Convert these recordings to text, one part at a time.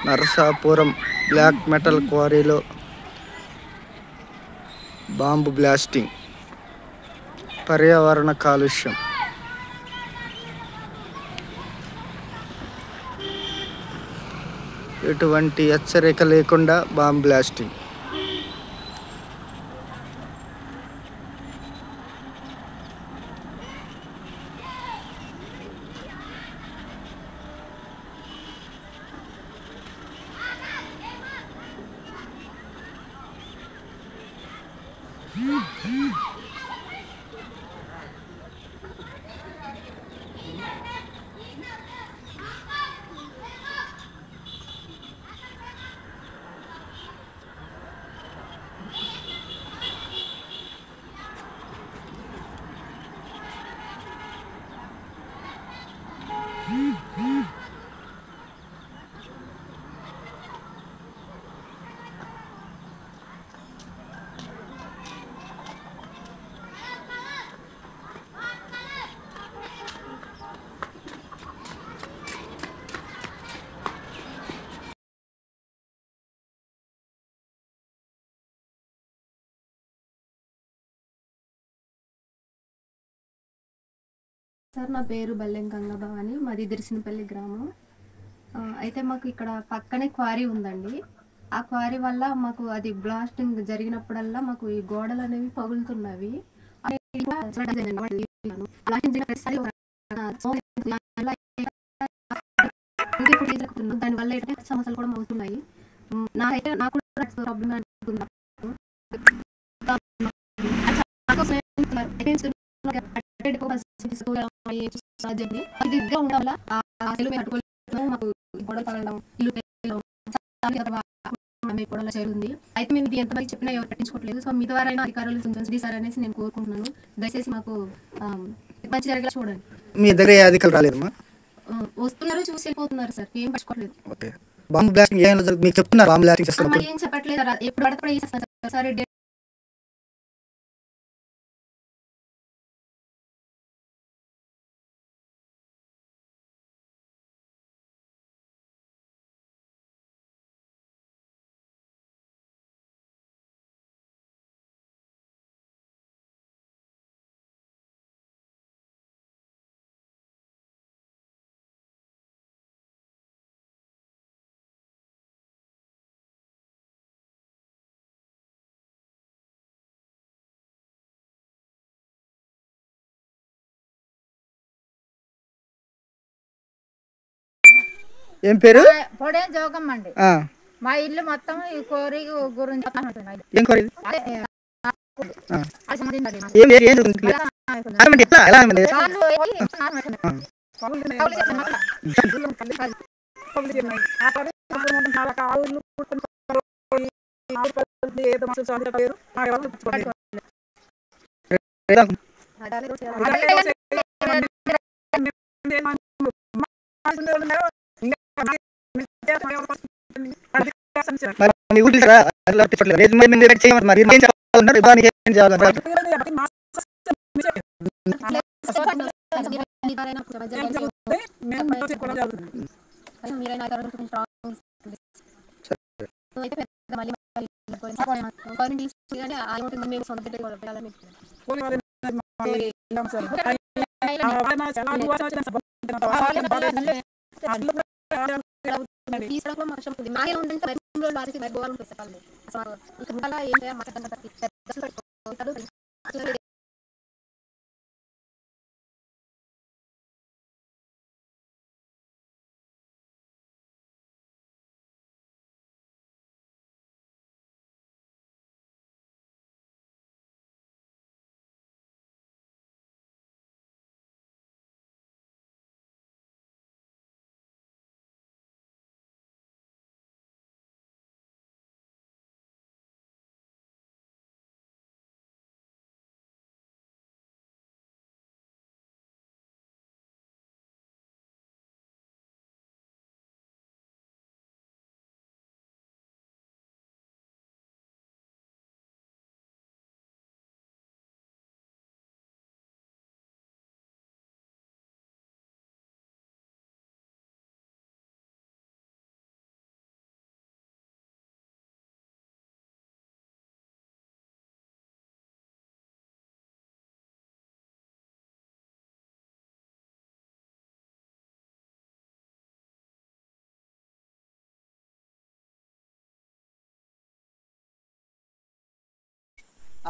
Narasapuram black metal క్వారీలో bomb blasting, పర్యావరణ కాలుష్యం. ఎటువంటి హెచ్చరిక లేకుండా బాంబు బ్లాస్టింగ్. సార్, నా పేరు బల్లెం గంగభవాని, మాది దిర్శనపల్లి గ్రామం. అయితే మాకు ఇక్కడ పక్కనే క్వారీ ఉందండి. ఆ క్వారీ వల్ల మాకు అది బ్లాస్టింగ్ జరిగినప్పుడల్లా మాకు ఈ గోడలు అనేవి పగులుతున్నవి. దానివల్ల ఎటువంటి సమస్యలు కూడా అవుతున్నాయి. నాకు కూడా ప్రాబ్లమ్ అనుకుంటున్నాను. అయితే మేము ఎంతమంది చెప్పినా ఎవరు పట్టించుకోవట్లేదు. సో మీ ద్వారా అధికారులు సార్ అనేసి నేను కోరుకుంటున్నాను. దయచేసి మాకు మంచి జరిగేలా చూడండి. మీ దగ్గర ఏ అధికారులు రాలేదమ్మా? వస్తున్నారు, చూసి వెళ్ళిపోతున్నారు సార్. ఏం పట్టుకోవట్లేదు. బాంబు బ్లాస్టింగ్ మీకు చెప్తున్నారు? బాంబు బ్లాస్టింగ్ చేస్తున్నారు ఏం చెప్పట్లేదు. ఎప్పుడు పడితే సరే ఏం పేరు? పొడే జోగమ్మ అండి. మా ఇల్లు మొత్తం ఈ కోరి గురించి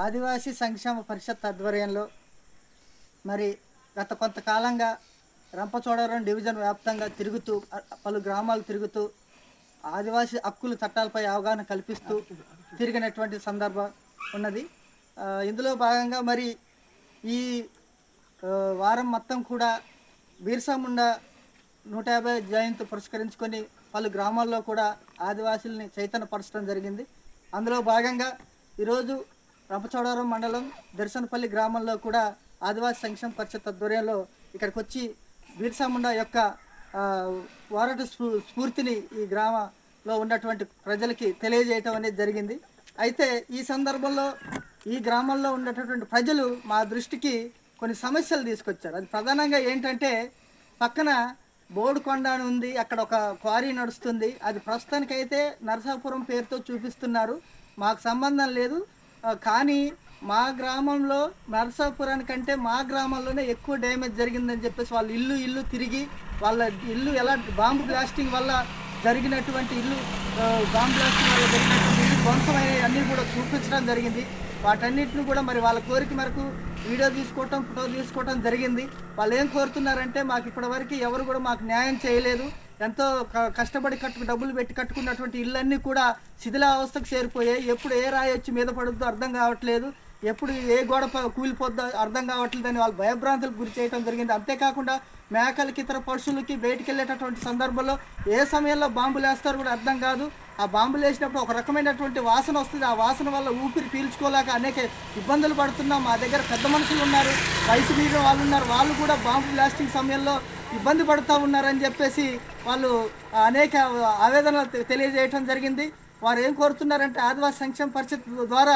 ఆదివాసీ సంక్షేమ పరిషత్ ఆధ్వర్యంలో మరి గత కొంతకాలంగా రంపచోడవరం డివిజన్ వ్యాప్తంగా తిరుగుతూ పలు గ్రామాలు తిరుగుతూ ఆదివాసీ హక్కుల చట్టాలపై అవగాహన కల్పిస్తూ తిరిగినటువంటి సందర్భం ఉన్నది. ఇందులో భాగంగా మరి ఈ వారం మొత్తం కూడా బిర్సా ముండా 150 జయంతి పురస్కరించుకొని పలు గ్రామాల్లో కూడా ఆదివాసుల్ని చైతన్యపరచడం జరిగింది. అందులో భాగంగా ఈరోజు రంపచోడవరం మండలం దర్శనపల్లి గ్రామంలో కూడా ఆదివాసీ సంక్షేమ పరిషత్ ఆధ్వర్యంలో ఇక్కడికి వచ్చి బిర్సా ముండా యొక్క వారట స్ఫూర్తిని ఈ గ్రామంలో ఉన్నటువంటి ప్రజలకి తెలియజేయటం అనేది జరిగింది. అయితే ఈ సందర్భంలో ఈ గ్రామంలో ఉండేటటువంటి ప్రజలు మా దృష్టికి కొన్ని సమస్యలు తీసుకొచ్చారు. అది ప్రధానంగా ఏంటంటే పక్కన బోడుకొండ అని ఉంది, అక్కడ ఒక క్వారీ నడుస్తుంది. అది ప్రస్తుతానికైతే నరసాపురం పేరుతో చూపిస్తున్నారు, మాకు సంబంధం లేదు. కానీ మా గ్రామంలో నరసాపురానికంటే మా గ్రామంలోనే ఎక్కువ డ్యామేజ్ జరిగిందని చెప్పేసి వాళ్ళు ఇల్లు తిరిగి వాళ్ళ ఇల్లు ఎలా బాంబు బ్లాస్టింగ్ వల్ల జరిగినటువంటి బాంబు బ్లాస్టింగ్ వల్ల జరిగినటువంటి ఇల్లు ధ్వంసమయ్యాయి అన్నీ కూడా చూపించడం జరిగింది. వాటన్నిటిని కూడా మరి వాళ్ళ కోరిక మేరకు వీడియో తీసుకోవటం, ఫోటో తీసుకోవటం జరిగింది. వాళ్ళు ఏం కోరుతున్నారంటే మాకు ఇప్పటివరకు ఎవరు కూడా మాకు న్యాయం చేయలేదు, ఎంతో కష్టపడి డబ్బులు పెట్టి కట్టుకున్నటువంటి ఇళ్ళన్నీ కూడా శిథిలావస్థకు చేరిపోయాయి, ఎప్పుడు ఏ రాయి వచ్చి మీద పడుద్దో అర్థం కావట్లేదు, ఎప్పుడు ఏ గోడ కూలిపోద్దో అర్థం కావట్లేదని వాళ్ళు భయభ్రాంతులకు గురి చేయడం జరిగింది. అంతేకాకుండా మేకలకి ఇతర పశువులకి బయటికి వెళ్ళేటటువంటి సందర్భంలో ఏ సమయంలో బాంబులు వేస్తారో కూడా అర్థం కాదు. ఆ బాంబులు వేసినప్పుడు ఒక రకమైనటువంటి వాసన వస్తుంది, ఆ వాసన వల్ల ఊపిరి పీల్చుకోలేక అనేక ఇబ్బందులు పడుతున్నాం. మా దగ్గర పెద్ద మనుషులు ఉన్నారు, వయసు మీద వాళ్ళు ఉన్నారు, వాళ్ళు కూడా బాంబు బ్లాస్టింగ్ సమయంలో ఇబ్బంది పడుతూ ఉన్నారని చెప్పేసి వాళ్ళు అనేక ఆవేదనలు తెలియజేయటం జరిగింది. వారు ఏం కోరుతున్నారంటే ఆదివాసీ సంక్షేమ పరిషత్ ద్వారా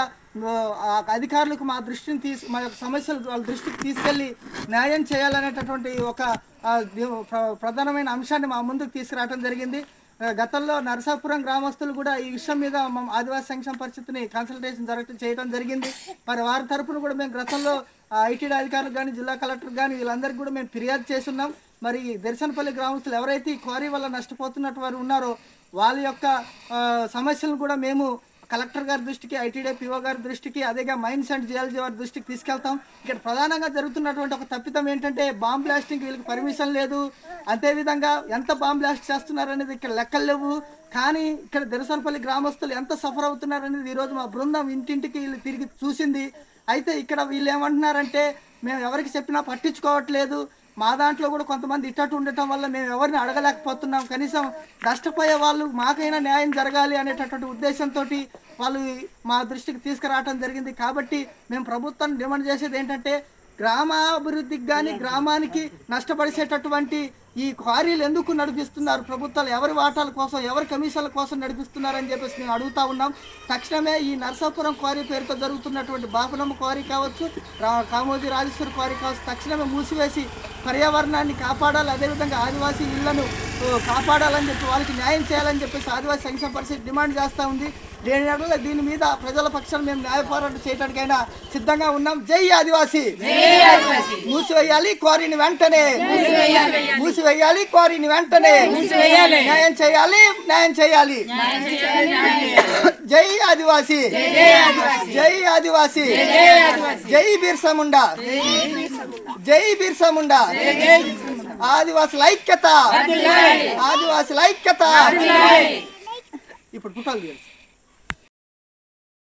అధికారులకు మా యొక్క సమస్యలు వాళ్ళ దృష్టికి తీసుకెళ్ళి న్యాయం చేయాలనేటటువంటి ఒక ప్రధానమైన అంశాన్ని మా ముందుకు తీసుకురావడం జరిగింది. గతంలో నరసాపురం గ్రామస్తులు కూడా ఈ విషయం మీద ఆదివాసీ సంక్షేమ పరిషత్ని కన్సల్టేషన్ చేయడం జరిగింది. మరి వారి తరఫున కూడా మేము గతంలో ఐటీడీ అధికారులకు కానీ జిల్లా కలెక్టర్ కానీ వీళ్ళందరికీ కూడా మేము ఫిర్యాదు చేస్తున్నాం. మరి దర్శనపల్లి గ్రామస్తులు ఎవరైతే ఈ క్వారీ వల్ల నష్టపోతున్నట్టు వారు ఉన్నారో వాళ్ళ యొక్క సమస్యలను కూడా మేము కలెక్టర్ గారి దృష్టికి, ఐటీడీ పిఓ గారి దృష్టికి, అదేగా మైన్స్ అండ్ జియాలజీ వారి దృష్టికి తీసుకెళ్తాం. ఇక్కడ ప్రధానంగా జరుగుతున్నటువంటి ఒక తప్పిదం ఏంటంటే బాంబ్ బ్లాస్టింగ్కి వీళ్ళకి పర్మిషన్ లేదు, అదేవిధంగా ఎంత బాంబ్ బ్లాస్ట్ చేస్తున్నారనేది ఇక్కడ లెక్కలు లేవు. కానీ ఇక్కడ దర్శనపల్లి గ్రామస్తులు ఎంత సఫర్ అవుతున్నారనేది ఈరోజు మా బృందం ఇంటింటికి వీళ్ళు తిరిగి చూసింది. అయితే ఇక్కడ వీళ్ళు ఏమంటున్నారంటే మేము ఎవరికి చెప్పినా పట్టించుకోవట్లేదు, మా దాంట్లో కూడా కొంతమంది ఇట్టట్టు ఉండటం వల్ల మేము ఎవరిని అడగలేకపోతున్నాం, కనీసం నష్టపోయే వాళ్ళు మాకైనా న్యాయం జరగాలి అనేటటువంటి ఉద్దేశంతో వాళ్ళు మా దృష్టికి తీసుకురావడం జరిగింది. కాబట్టి మేము ప్రభుత్వాన్ని డిమాండ్ చేసేది ఏంటంటే గ్రామాభివృద్ధికి కానీ గ్రామానికి నష్టపరిచేటటువంటి ఈ క్వారీలు ఎందుకు నడిపిస్తున్నారు, ప్రభుత్వాలు ఎవరి వాటాల కోసం ఎవరి కమిషన్ల కోసం నడిపిస్తున్నారని చెప్పేసి మేము అడుగుతూ ఉన్నాం. తక్షణమే ఈ నరసాపురం క్వారీ పేరుతో జరుగుతున్నటువంటి బాపనమ్మ క్వారీ కావచ్చు, కామోజీ రాజేశ్వరి క్వారీ కావచ్చు, తక్షణమే మూసివేసి పర్యావరణాన్ని కాపాడాలి, అదేవిధంగా ఆదివాసీ ఇళ్లను కాపాడాలని చెప్పి వాళ్ళకి న్యాయం చేయాలని చెప్పేసి ఆదివాసీ సంక్షేమ పరిషత్ డిమాండ్ చేస్తూ ఉంది. దీని మీద ప్రజల పక్షాన్ని మేము న్యాయ పోరాటం చేయడానికైనా సిద్ధంగా ఉన్నాం. జై ఆదివాసీ, మూసివేయాలి క్వారీని వెంటనే, మూసివేయాలి క్వారీని వెంటనే, న్యాయం చేయాలి, న్యాయం చేయాలి. జై ఆదివాసీ, జై ఆదివాసీ, జై బిర్సా ముండా, జై బిర్సా ముండా. ఆదివాసుల ఐక్యత, ఆదివాసుల ఐక్యత. ఇప్పుడు పుట్టాలి.